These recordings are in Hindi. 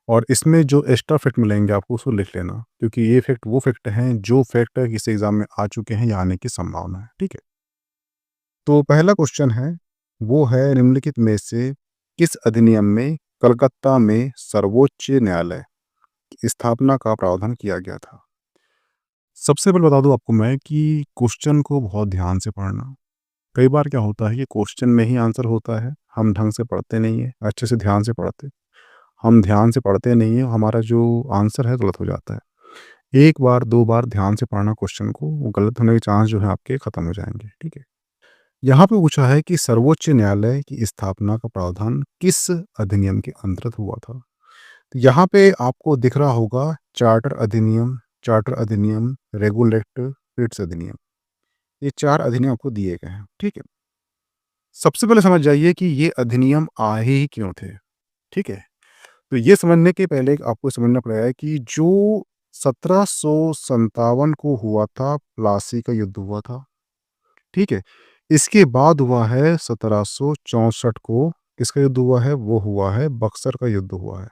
और इसमें जो एक्स्ट्रा फैक्ट मिलेंगे आपको उसको लिख लेना, क्योंकि ये फैक्ट वो फैक्ट हैं जो फैक्ट किसी एग्जाम में आ चुके हैं या आने की संभावना है। ठीक है, तो पहला क्वेश्चन है, वो है निम्नलिखित में से किस अधिनियम में कलकत्ता में सर्वोच्च न्यायालय की स्थापना का प्रावधान किया गया था। सबसे पहले बता दूं आपको मैं कि क्वेश्चन को बहुत ध्यान से पढ़ना। कई बार क्या होता है कि क्वेश्चन में ही आंसर होता है, हम ढंग से पढ़ते नहीं है, अच्छे से ध्यान से पढ़ते, हम ध्यान से पढ़ते नहीं है, हमारा जो आंसर है गलत हो जाता है। एक बार दो बार ध्यान से पढ़ना क्वेश्चन को, वो गलत होने के चांस जो है आपके खत्म हो जाएंगे। ठीक है, यहाँ पे पूछा है कि सर्वोच्च न्यायालय की स्थापना का प्रावधान किस अधिनियम के अंतर्गत हुआ था। तो यहाँ पे आपको दिख रहा होगा चार्टर अधिनियम, रेगुलेटर्स अधिनियम, ये 4 अधिनियम आपको दिए गए हैं। ठीक है, सबसे पहले समझ जाइए कि ये अधिनियम आए ही क्यों थे। ठीक है, तो ये समझने के पहले आपको समझना पड़ेगा कि जो 1757 को हुआ था, प्लासी का युद्ध हुआ था। ठीक है, इसके बाद हुआ है 1764 को, किसका युद्ध हुआ है, वो हुआ है बक्सर का युद्ध हुआ है।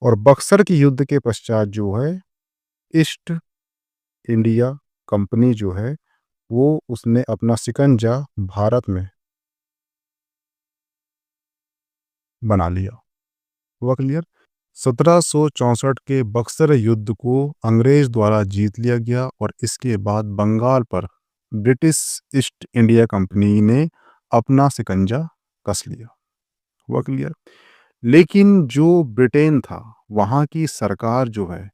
और बक्सर के युद्ध के पश्चात जो है ईस्ट इंडिया कंपनी जो है वो उसने अपना शिकंजा भारत में बना लिया। हुआ क्लियर। 1764 के बक्सर युद्ध को अंग्रेज द्वारा जीत लिया गया और इसके बाद बंगाल पर ब्रिटिश ईस्ट इंडिया कंपनी ने अपना शिकंजा कस लिया। हुआ क्लियर। लेकिन जो ब्रिटेन था, वहाँ की सरकार जो है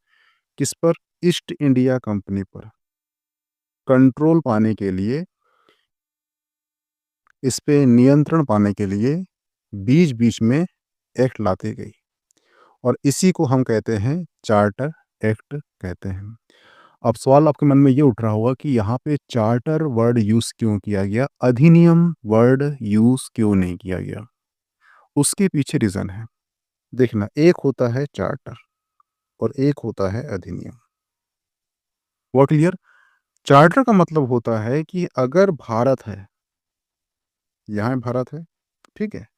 किस पर, ईस्ट इंडिया कंपनी पर कंट्रोल पाने के लिए, इस पे नियंत्रण पाने के लिए बीच बीच में एक्ट लाते गई और इसी को हम कहते हैं चार्टर एक्ट कहते हैं। अब सवाल आपके मन में ये उठ रहा होगा कि यहाँ पे चार्टर वर्ड यूज क्यों किया गया, अधिनियम वर्ड यूज क्यों नहीं किया गया। उसके पीछे रीजन है। देखना, एक होता है चार्टर और एक होता है अधिनियम। वो क्लियर। चार्टर का मतलब होता है कि अगर भारत है, यहाँ भारत है, ठीक है,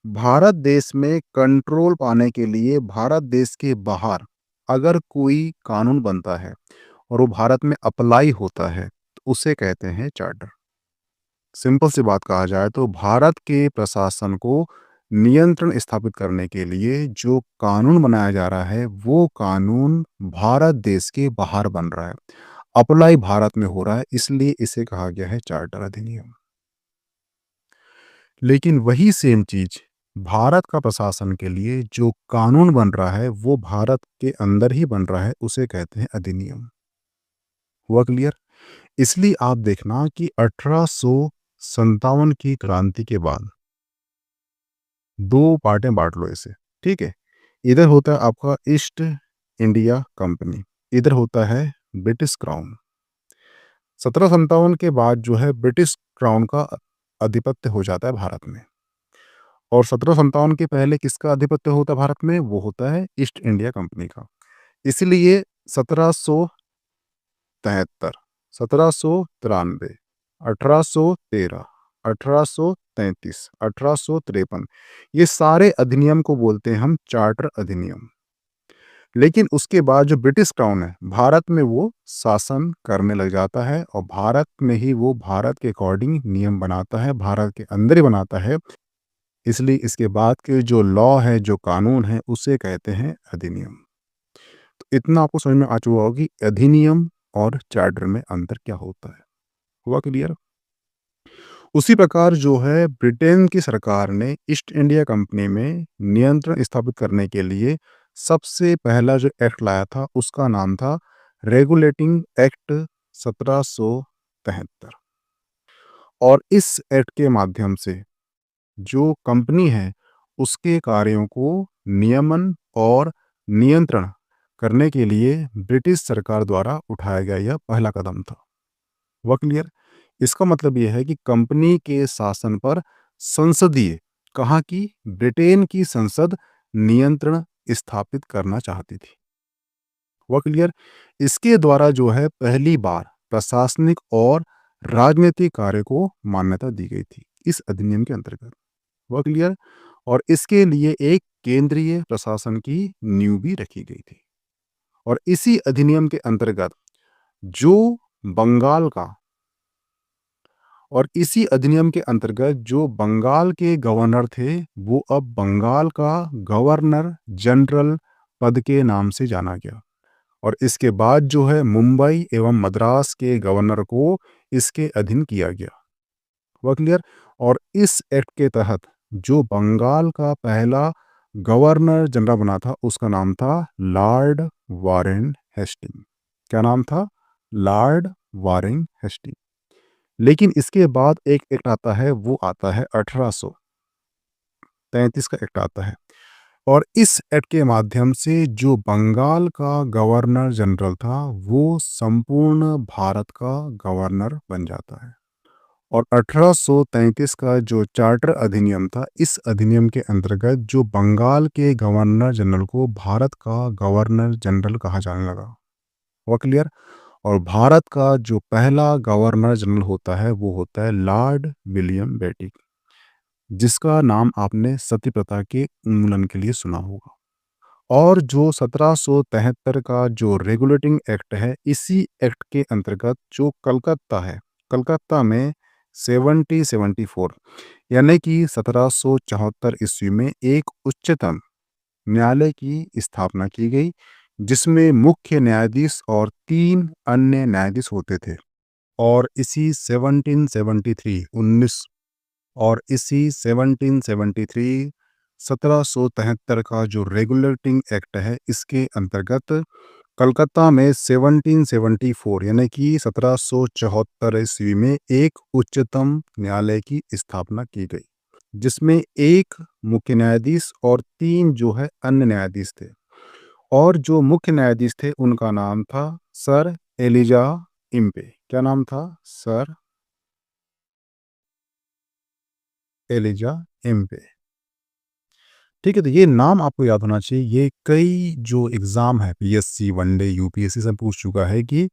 भारत देश में कंट्रोल पाने के लिए भारत देश के बाहर अगर कोई कानून बनता है और वो भारत में अप्लाई होता है तो उसे कहते हैं चार्टर। सिंपल सी बात कहा जाए तो भारत के प्रशासन को नियंत्रण स्थापित करने के लिए जो कानून बनाया जा रहा है वो कानून भारत देश के बाहर बन रहा है, अप्लाई भारत में हो रहा है, इसलिए इसे कहा गया है चार्टर अधिनियम। लेकिन वही सेम चीज भारत का प्रशासन के लिए जो कानून बन रहा है वो भारत के अंदर ही बन रहा है, उसे कहते हैं अधिनियम। हुआ क्लियर। इसलिए आप देखना कि 1857 की क्रांति के बाद दो पार्टें बांट लो इसे। ठीक है, इधर होता है आपका ईस्ट इंडिया कंपनी, इधर होता है ब्रिटिश क्राउन। 1757 के बाद जो है ब्रिटिश क्राउन का आधिपत्य हो जाता है भारत में। और 1757 के पहले किसका आधिपत्य होता है भारत में, वो होता है ईस्ट इंडिया कंपनी का। इसलिए 1773, 1793, 1813, 1833, 1853, ये सारे अधिनियम को बोलते हैं हम चार्टर अधिनियम। लेकिन उसके बाद जो ब्रिटिश क्राउन है भारत में वो शासन करने लग जाता है और भारत में ही वो भारत के अकॉर्डिंग नियम बनाता है, भारत के अंदर ही बनाता है। इसलिए इसके बाद के जो लॉ है, जो कानून है, उसे कहते हैं अधिनियम। तो इतना आपको समझ में आ चुका होगा कि अधिनियम और चार्टर में अंतर क्या होता है। हुआ क्लियर। उसी प्रकार जो है ब्रिटेन की सरकार ने ईस्ट इंडिया कंपनी में नियंत्रण स्थापित करने के लिए सबसे पहला जो एक्ट लाया था उसका नाम था रेगुलेटिंग एक्ट 1773। और इस एक्ट के माध्यम से जो कंपनी है उसके कार्यों को नियमन और नियंत्रण करने के लिए ब्रिटिश सरकार द्वारा उठाया गया यह पहला कदम था। वह क्लियर। इसका मतलब यह है कि कंपनी के शासन पर संसदीय, कहाँ की, ब्रिटेन की संसद नियंत्रण स्थापित करना चाहती थी। वह क्लियर। इसके द्वारा जो है पहली बार प्रशासनिक और राजनीतिक कार्य को मान्यता दी गई थी इस अधिनियम के अंतर्गत। वह क्लियर। और इसके लिए एक केंद्रीय प्रशासन की नींव भी रखी गई थी। और इसी अधिनियम के अंतर्गत जो बंगाल का और इसी अधिनियम के अंतर्गत जो बंगाल के गवर्नर थे, वो अब बंगाल का गवर्नर जनरल पद के नाम से जाना गया। और इसके बाद जो है मुंबई एवं मद्रास के गवर्नर को इसके अधीन किया गया। हुआ क्लियर? और इस एक्ट के तहत जो बंगाल का पहला गवर्नर जनरल बना था, उसका नाम था लॉर्ड वारेन हेस्टिंग। क्या नाम था? Lord Warren Hasting. लेकिन इसके बाद एक एक्ट आता है, वो आता है 1833 का एक्ट आता है। और इस एक्ट के माध्यम से जो बंगाल का गवर्नर जनरल था, वो संपूर्ण भारत का गवर्नर बन जाता है। और 1833 का जो चार्टर अधिनियम था, इस अधिनियम के अंतर्गत जो बंगाल के गवर्नर जनरल को भारत का गवर्नर जनरल कहा जाने लगा। हुआ क्लियर? और भारत का जो पहला गवर्नर जनरल होता है, वो होता है लॉर्ड विलियम बेटिक, जिसका नाम आपने सती प्रथा के उन्मूलन के लिए सुना होगा। और जो 1773 का जो रेगुलेटिंग एक्ट है, इसी एक्ट के अंतर्गत जो कलकत्ता है, कलकत्ता में 1774 यानी कि 1774 ईस्वी में एक उच्चतम न्यायालय की स्थापना की गई, जिसमें मुख्य न्यायाधीश और 3 अन्य न्यायाधीश होते थे। और इसी 1773 का जो रेगुलेटिंग एक्ट है, इसके अंतर्गत कलकत्ता में 1774 यानी कि 1774 ईस्वी में एक उच्चतम न्यायालय की स्थापना की गई, जिसमें एक मुख्य न्यायाधीश और 3 जो है अन्य न्यायाधीश थे। और जो मुख्य न्यायाधीश थे, उनका नाम था सर एलिजा इम्पे। क्या नाम था? Sir Elijah Impey. ठीक है, तो ये नाम आपको याद होना चाहिए। ये कई जो एग्ज़ाम है, पीएससी, वनडे, यूपीएससी से पूछ चुका है कि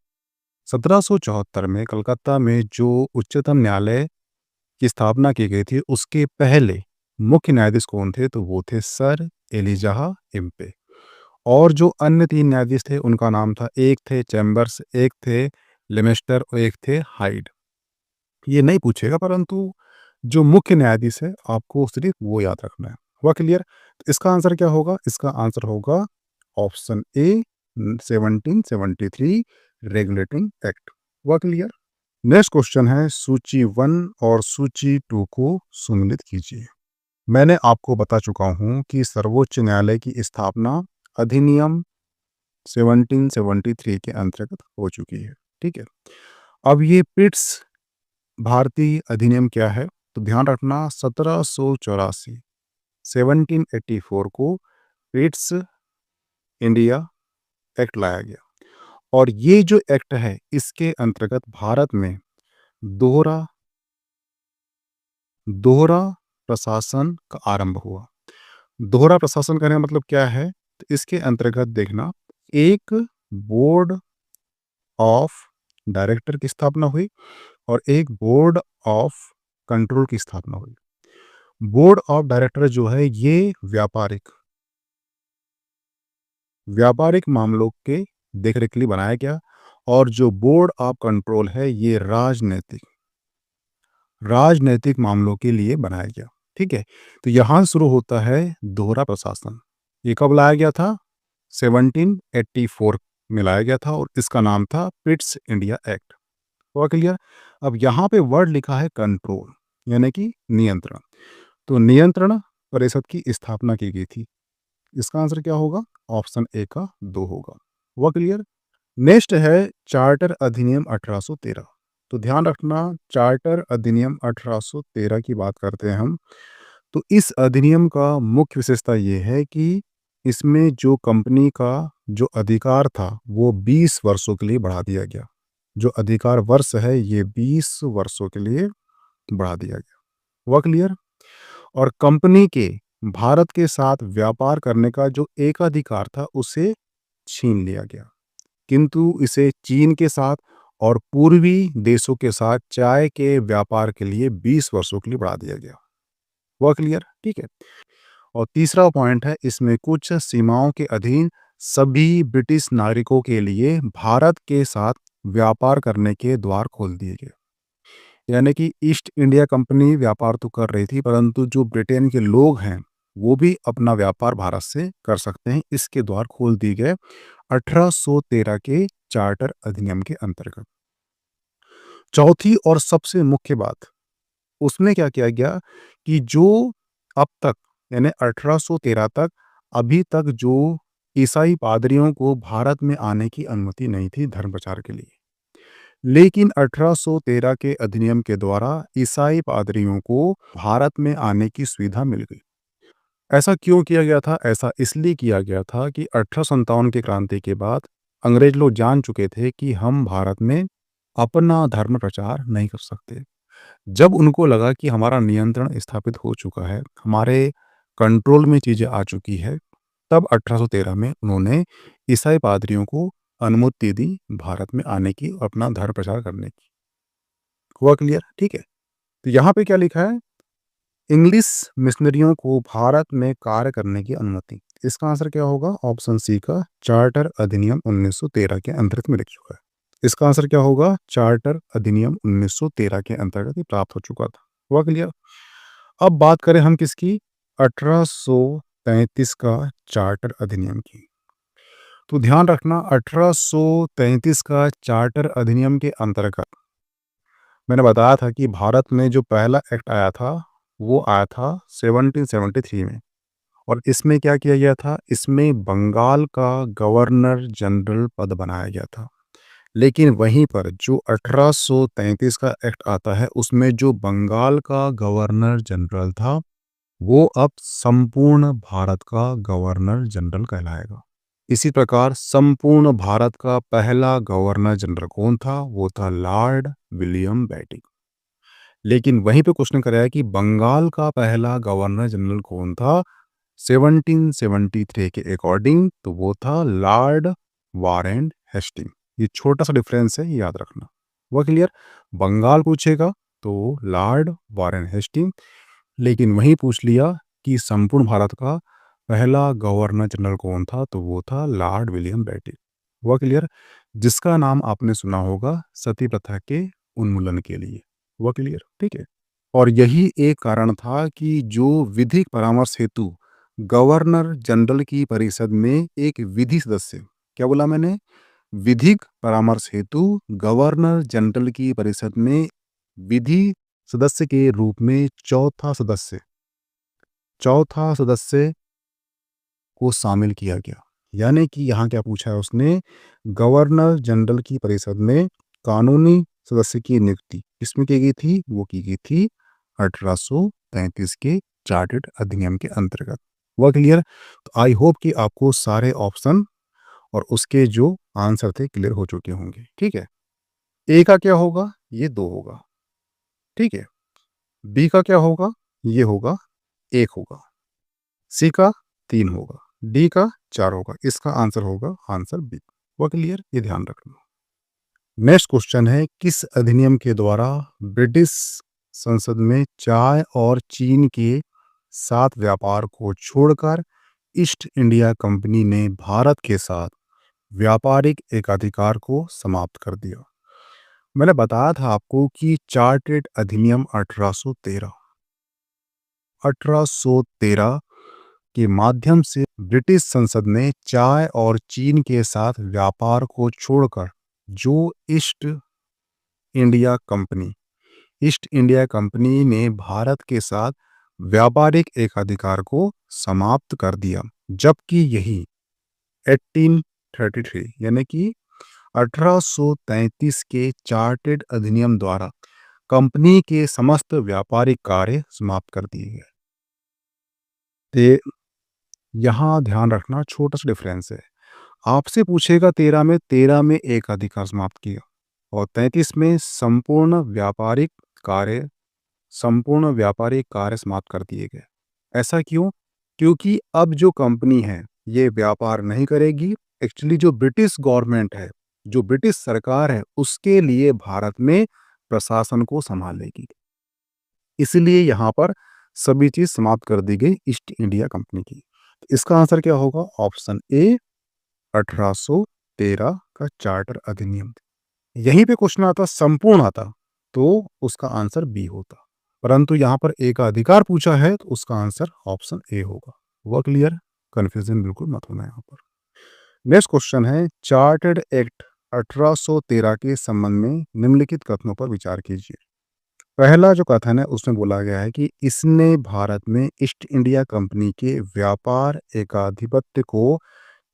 1774 में कलकत्ता में जो उच्चतम न्यायालय की स्थापना की गई थी, उसके पहले मुख्य न्यायाधीश कौन थे? तो वो थे सर एलिजा इम्पे। और जो अन्य 3 न्यायाधीश थे, उनका नाम था, एक थे चैम्बर्स, एक थे लेमेस्टर और एक थे हाइड। ये नहीं पूछेगा, परंतु जो मुख्य न्यायाधीश है, आपको सिर्फ वो याद रखना है। हुआ क्लियर? तो इसका आंसर क्या होगा? इसका आंसर होगा ऑप्शन ए, 1773 रेगुलेटिंग एक्ट। हुआ क्लियर? नेक्स्ट क्वेश्चन है, सूची 1 और सूची 2 को सुमेलित कीजिए। मैंने आपको बता चुका हूं कि सर्वोच्च न्यायालय की स्थापना अधिनियम 1773 के अंतर्गत हो चुकी है। ठीक है, अब ये पिट्स भारतीय अधिनियम क्या है? तो ध्यान रखना, 1784 1784 को पिट्स इंडिया एक्ट लाया गया। और ये जो एक्ट है, इसके अंतर्गत भारत में दोहरा दोहरा प्रशासन का आरंभ हुआ। दोहरा प्रशासन का मतलब क्या है? तो इसके अंतर्गत देखना, एक बोर्ड ऑफ डायरेक्टर की स्थापना हुई और एक बोर्ड ऑफ कंट्रोल की स्थापना हुई। बोर्ड ऑफ डायरेक्टर जो है, ये व्यापारिक मामलों के देखरेख के लिए बनाया गया। और जो बोर्ड ऑफ कंट्रोल है, ये राजनैतिक मामलों के लिए बनाया गया। ठीक है, तो यहां शुरू होता है दोहरा प्रशासन। ये कब लाया गया था? 1784 में लाया गया था और इसका नाम था पिट्स इंडिया एक्ट। हुआ क्लियर? अब यहाँ पे वर्ड लिखा है कंट्रोल, यानी कि नियंत्रण। तो नियंत्रण परिषद की स्थापना की गई थी। इसका आंसर क्या होगा? ऑप्शन ए का 2 होगा। हुआ क्लियर? नेक्स्ट है चार्टर अधिनियम 1813। तो ध्यान रखना, चार्टर अधिनियम 1813 की बात करते हैं हम। तो इस अधिनियम का मुख्य विशेषता ये है कि इसमें जो कंपनी का जो अधिकार था, वो 20 वर्षों के लिए बढ़ा दिया गया। जो अधिकार वर्ष है, ये 20 वर्षों के लिए बढ़ा दिया गया। हुआ क्लियर? और कंपनी के भारत के साथ व्यापार करने का जो एकाधिकार था, उसे छीन लिया गया, किंतु इसे चीन के साथ और पूर्वी देशों के साथ चाय के व्यापार के लिए 20 वर्षों के लिए बढ़ा दिया गया। हुआ क्लियर? ठीक है। और तीसरा पॉइंट है, इसमें कुछ सीमाओं के अधीन सभी ब्रिटिश नागरिकों के लिए भारत के साथ व्यापार करने के द्वार खोल दिए गए। यानी कि ईस्ट इंडिया कंपनी व्यापार तो कर रही थी, परंतु जो ब्रिटेन के लोग हैं वो भी अपना व्यापार भारत से कर सकते हैं। इसके द्वार खोल दिए गए 1813 के चार्टर अधिनियम के अंतर्गत। चौथी और सबसे मुख्य बात, उसमें क्या किया गया कि जो अब तक यानी 1813 तक अभी तक जो ईसाई पादरियों को भारत में आने की अनुमति नहीं थी धर्म प्रचार के लिए, लेकिन 1813 के अधिनियम के द्वारा ईसाई पादरियों को भारत में आने की सुविधा मिल गई। ऐसा क्यों किया गया था? ऐसा इसलिए किया गया था कि 1857 की क्रांति के बाद अंग्रेज लोग जान चुके थे कि हम भारत में अपना धर्म प्रचार नहीं कर सकते। जब उनको लगा कि हमारा नियंत्रण स्थापित हो चुका है, हमारे कंट्रोल में चीज़ें आ चुकी है, तब 1813 में उन्होंने ईसाई पादरियों को अनुमति दी भारत में आने की और अपना धर्म प्रचार करने की। हुआ क्लियर? ठीक है। तो यहाँ पे क्या लिखा है? इंग्लिश मिशनरियों को भारत में कार्य करने की अनुमति। इसका आंसर क्या होगा? ऑप्शन सी का चार्टर अधिनियम 1913 के अंतर्गत में लिख चुका है। इसका आंसर क्या होगा? चार्टर अधिनियम 1913 के अंतर्गत ये प्राप्त हो चुका था। हुआ क्लियर? अब बात करें हम किसकी? 1833 का चार्टर अधिनियम की। तो ध्यान रखना, 1833 का चार्टर अधिनियम के अंतर्गत मैंने बताया था कि भारत में जो पहला एक्ट आया था वो आया था 1773 में। और इसमें क्या किया गया था? इसमें बंगाल का गवर्नर जनरल पद बनाया गया था। लेकिन वहीं पर जो 1833 का एक्ट आता है उसमें जो बंगाल का गवर्नर जनरल था वो अब संपूर्ण भारत का गवर्नर जनरल कहलाएगा। इसी प्रकार संपूर्ण भारत का पहला गवर्नर जनरल कौन था? वो था लॉर्ड विलियम बेंटिंक। लेकिन वहीं पे क्वेश्चन कराया कि बंगाल का पहला गवर्नर जनरल कौन था 1773 के अकॉर्डिंग? तो वो था लॉर्ड वारेन हेस्टिंग। ये छोटा सा डिफरेंस है, याद रखना। वो क्लियर? बंगाल पूछेगा तो लॉर्ड वारेन हेस्टिंग, लेकिन वहीं पूछ लिया कि संपूर्ण भारत का पहला गवर्नर जनरल कौन था? तो वो था लॉर्ड विलियम बेंटिक। हुआ क्लियर? जिसका नाम आपने सुना होगा सती प्रथा के उन्मूलन के लिए। हुआ क्लियर? ठीक है। और यही एक कारण था कि जो विधिक परामर्श हेतु गवर्नर जनरल की परिषद में एक विधि सदस्य, क्या बोला मैंने? विधिक परामर्श हेतु गवर्नर जनरल की परिषद में विधि सदस्य के रूप में चौथा सदस्य को शामिल किया गया। यानी कि यहाँ क्या पूछा है उसने? गवर्नर जनरल की परिषद में कानूनी सदस्य की नियुक्ति किसमें की गई थी? वो की गई थी 1833 के चार्टर्ड अधिनियम के अंतर्गत। हुआ क्लियर? तो आई होप कि आपको सारे ऑप्शन और उसके जो आंसर थे क्लियर हो चुके होंगे। ठीक है। ए का क्या होगा? ये 2 होगा। ठीक है। बी का क्या होगा? ये होगा 1 होगा। सी का 3 होगा। डी का 4 होगा। इसका आंसर होगा आंसर बी। हुआ क्लियर? ये ध्यान रखना। नेक्स्ट क्वेश्चन है, किस अधिनियम के द्वारा ब्रिटिश संसद में चाय और चीन के साथ व्यापार को छोड़कर ईस्ट इंडिया कंपनी ने भारत के साथ व्यापारिक एकाधिकार को समाप्त कर दिया? मैंने बताया था आपको कि चार्टर्ड अधिनियम 1813 के माध्यम से ब्रिटिश संसद ने चाय और चीन के साथ व्यापार को छोड़कर जो ईस्ट इंडिया कंपनी ने भारत के साथ व्यापारिक एकाधिकार को समाप्त कर दिया। जबकि यही 1833 यानी कि 1833 के चार्टर्ड अधिनियम द्वारा कंपनी के समस्त व्यापारिक कार्य समाप्त कर दिए गए। तो यहाँ ध्यान रखना, छोटा सा डिफरेंस है। आपसे पूछेगा 13 में एक अधिकार समाप्त किया और 33 में संपूर्ण व्यापारिक कार्य समाप्त कर दिए गए। ऐसा क्यों? क्योंकि अब जो कंपनी है ये व्यापार नहीं करेगी। एक्चुअली जो ब्रिटिश गवर्नमेंट है, जो ब्रिटिश सरकार है, उसके लिए भारत में प्रशासन को संभालेगी। इसलिए यहाँ पर सभी चीज़ समाप्त कर दी गई ईस्ट इंडिया कंपनी की। तो इसका आंसर क्या होगा? ऑप्शन ए 1813 का चार्टर अधिनियम। यहीं पे क्वेश्चन आता संपूर्ण आता तो उसका आंसर बी होता, परंतु यहाँ पर ए का अधिकार पूछा है तो उसका आंसर ऑप्शन ए होगा। हुआ क्लियर? कंफ्यूजन बिल्कुल मत होना यहाँ पर। नेक्स्ट क्वेश्चन है चार्टर्ड एक्ट 1813 के संबंध में निम्नलिखित कथनों पर विचार कीजिए। पहला जो कथन है उसमें बोला गया है कि इसने भारत में ईस्ट इंडिया कंपनी के व्यापार एकाधिपत्य को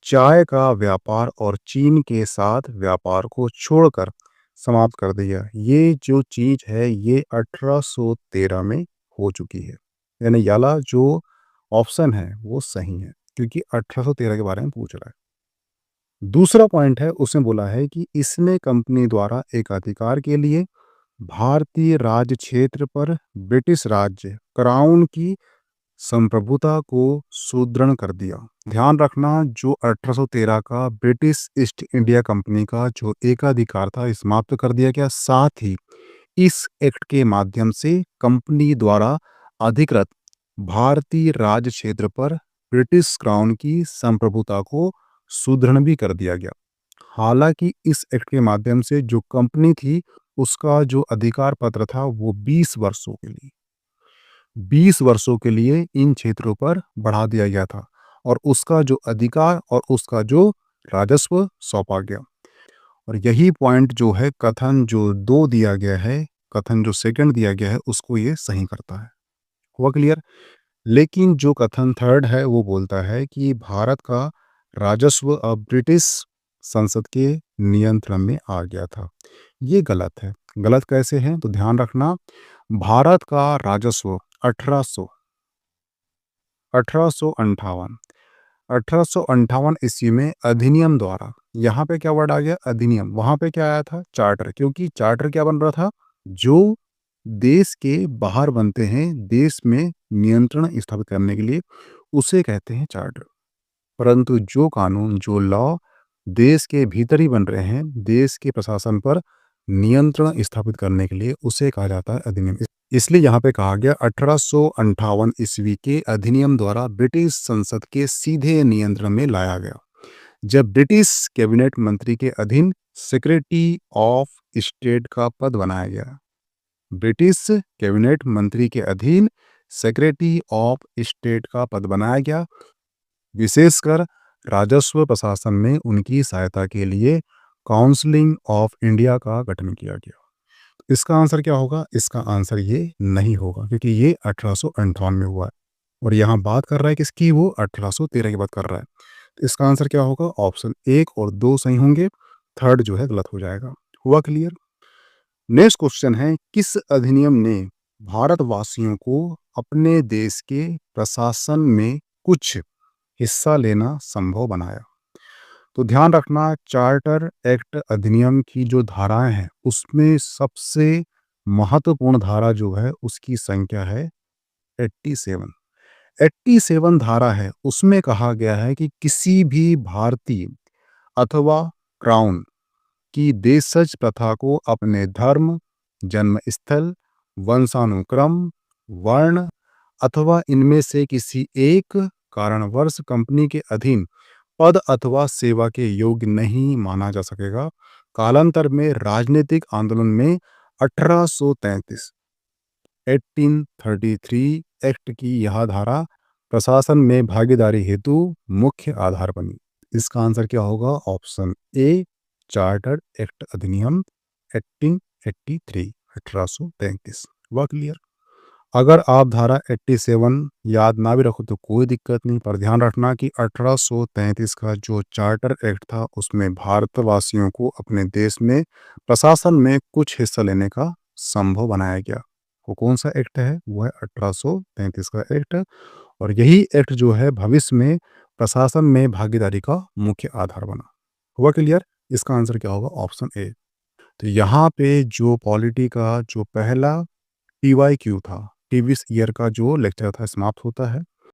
चाय का व्यापार और चीन के साथ व्यापार को छोड़कर समाप्त कर दिया। ये जो चीज है ये 1813 में हो चुकी है, यानी याला जो ऑप्शन है वो सही है क्योंकि 1813 के बारे में पूछ रहा है। दूसरा पॉइंट है उसने बोला है कि इसने कंपनी द्वारा एकाधिकार के लिए भारतीय राज्य क्षेत्र पर ब्रिटिश राज्य क्राउन की संप्रभुता को सुदृढ़ कर दिया। ध्यान रखना जो 1813 का ब्रिटिश ईस्ट इंडिया कंपनी का जो एकाधिकार था समाप्त कर दिया गया। साथ ही इस एक्ट के माध्यम से कंपनी द्वारा अधिकृत भारतीय राज्य क्षेत्र पर ब्रिटिश क्राउन की संप्रभुता को सुदृढ़ भी कर दिया गया। हालांकि इस एक्ट के माध्यम से जो कंपनी थी उसका जो अधिकार पत्र था वो 20 वर्षों के लिए इन क्षेत्रों पर बढ़ा दिया गया था और उसका जो अधिकार और उसका जो राजस्व सौंपा गया। और यही पॉइंट जो है कथन जो 2 दिया गया है, कथन जो सेकंड दिया गया है उसको ये सही करता है। हुआ क्लियर? लेकिन जो कथन थर्ड है वो बोलता है कि भारत का राजस्व अब ब्रिटिश संसद के नियंत्रण में आ गया था। ये गलत है। गलत कैसे है? तो ध्यान रखना भारत का राजस्व 1858 1858 ईस्वी में अधिनियम द्वारा, यहाँ पे क्या वर्ड आ गया? अधिनियम। वहां पे क्या आया था? चार्टर। क्योंकि चार्टर क्या बन रहा था? जो देश के बाहर बनते हैं देश में नियंत्रण स्थापित करने के लिए, उसे कहते हैं चार्टर। परंतु जो कानून जो लॉ देश के भीतर ही बन रहे हैं देश के प्रशासन पर नियंत्रण स्थापित करने के लिए, उसे कहा जाता है अधिनियम। इसलिए यहाँ पे कहा गया 1858 ईस्वी के अधिनियम द्वारा ब्रिटिश संसद के सीधे नियंत्रण में लाया गया, जब ब्रिटिश कैबिनेट मंत्री के अधीन सेक्रेटरी ऑफ स्टेट का पद बनाया गया। ब्रिटिश कैबिनेट मंत्री के अधीन सेक्रेटरी ऑफ स्टेट का पद बनाया गया। विशेषकर राजस्व प्रशासन में उनकी सहायता के लिए काउंसिलिंग ऑफ इंडिया का गठन किया गया। इसका आंसर क्या होगा? इसका आंसर ये नहीं होगा क्योंकि ये 1858 में हुआ है और यहाँ बात कर रहा है किसकी? वो 1813 की बात कर रहा है। तो इसका आंसर क्या होगा? ऑप्शन 1 और 2 सही होंगे, थर्ड जो है गलत हो जाएगा। हुआ क्लियर? नेक्स्ट क्वेश्चन है किस अधिनियम ने भारतवासियों को अपने देश के प्रशासन में कुछ हिस्सा लेना संभव बनाया? तो ध्यान रखना चार्टर एक्ट अधिनियम की जो धाराएं हैं उसमें सबसे महत्वपूर्ण धारा जो है उसकी संख्या है 87। 87 धारा है, उसमें कहा गया है कि किसी भी भारतीय अथवा क्राउन की देशज प्रथा को अपने धर्म, जन्म स्थल, वंशानुक्रम, वर्ण अथवा इनमें से किसी एक कारणवश कंपनी के अधीन पद अथवा सेवा के योग्य नहीं माना जा सकेगा। कालांतर में राजनीतिक आंदोलन में 1833 1833 एक्ट की यह धारा प्रशासन में भागीदारी हेतु मुख्य आधार बनी। इसका आंसर क्या होगा? ऑप्शन ए चार्टर एक्ट अधिनियम 1833 1833। हुआ क्लियर? अगर आप धारा 87 याद ना भी रखो तो कोई दिक्कत नहीं, पर ध्यान रखना कि 1833 का जो चार्टर एक्ट था उसमें भारतवासियों को अपने देश में प्रशासन में कुछ हिस्सा लेने का संभव बनाया गया। वो कौन सा एक्ट है? वो है 1833 का एक्ट। और यही एक्ट जो है भविष्य में प्रशासन में भागीदारी का मुख्य आधार बना। हुआ क्लियर? इसका आंसर क्या होगा? Option A. तो यहाँ पे जो पॉलिटी का जो पहला TYQ था, प्रीवियस ईयर का जो लेक्चर था, समाप्त होता है।